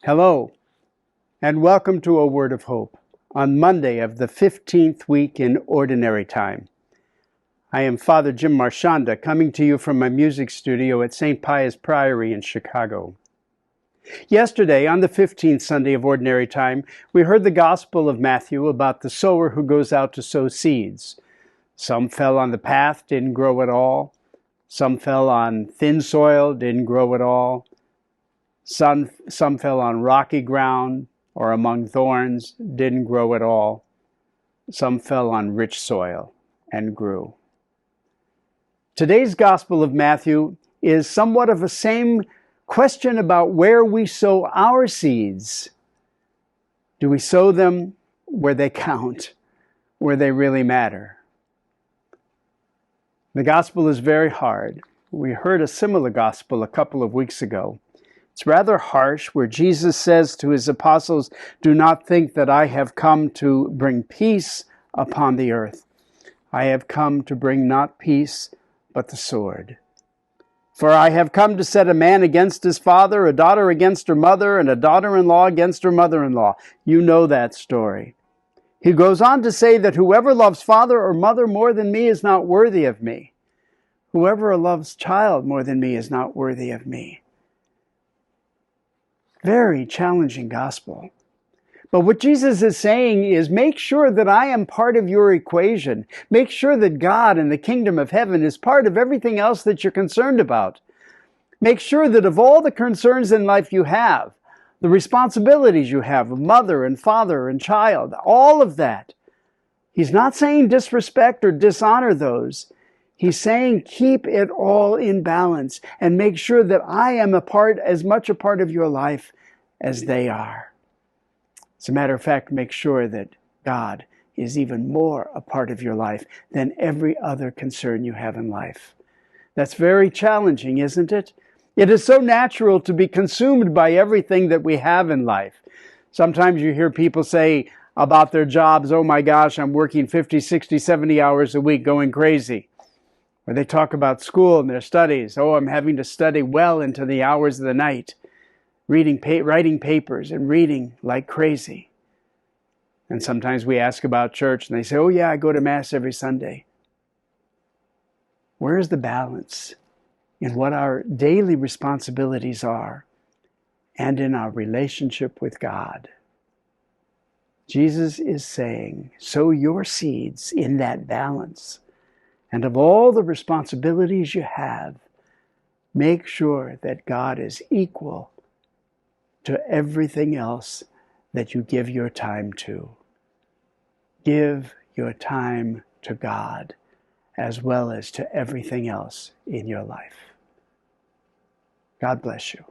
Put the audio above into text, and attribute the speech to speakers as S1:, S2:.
S1: Hello, and welcome to A Word of Hope on Monday of the 15th week in Ordinary Time. I am Father Jim Marchionda, coming to you from my music studio at St. Pius Priory in Chicago. Yesterday, on the 15th Sunday of Ordinary Time, we heard the Gospel of Matthew about the sower who goes out to sow seeds. Some fell on the path, didn't grow at all. Some fell on thin soil, didn't grow at all. Some fell on rocky ground or among thorns, didn't grow at all. Some fell on rich soil and grew. Today's Gospel of Matthew is somewhat of the same question about where we sow our seeds. Do we sow them where they count, where they really matter? The Gospel is very hard. We heard a similar Gospel a couple of weeks ago. It's rather harsh, where Jesus says to his apostles, "Do not think that I have come to bring peace upon the earth. I have come to bring not peace, but the sword. For I have come to set a man against his father, a daughter against her mother, and a daughter-in-law against her mother-in-law." You know that story. He goes on to say that whoever loves father or mother more than me is not worthy of me. Whoever loves child more than me is not worthy of me. Very challenging gospel. But what Jesus is saying is, make sure that I am part of your equation. Make sure that God and the kingdom of heaven is part of everything else that you're concerned about. Make sure that of all the concerns in life you have, the responsibilities you have of mother and father and child, all of that. He's not saying disrespect or dishonor those. He's saying keep it all in balance and make sure that I am as much a part of your life as they are. As a matter of fact, make sure that God is even more a part of your life than every other concern you have in life. That's very challenging, isn't it? It is so natural to be consumed by everything that we have in life. Sometimes you hear people say about their jobs, "Oh my gosh, I'm working 50, 60, 70 hours a week, going crazy." Or they talk about school and their studies. "Oh, I'm having to study well into the hours of the night, writing papers and reading like crazy." And sometimes we ask about church and they say, "Oh yeah, I go to Mass every Sunday." Where is the balance in what our daily responsibilities are and in our relationship with God? Jesus is saying, sow your seeds in that balance. And of all the responsibilities you have, make sure that God is equal to everything else that you give your time to. Give your time to God as well as to everything else in your life. God bless you.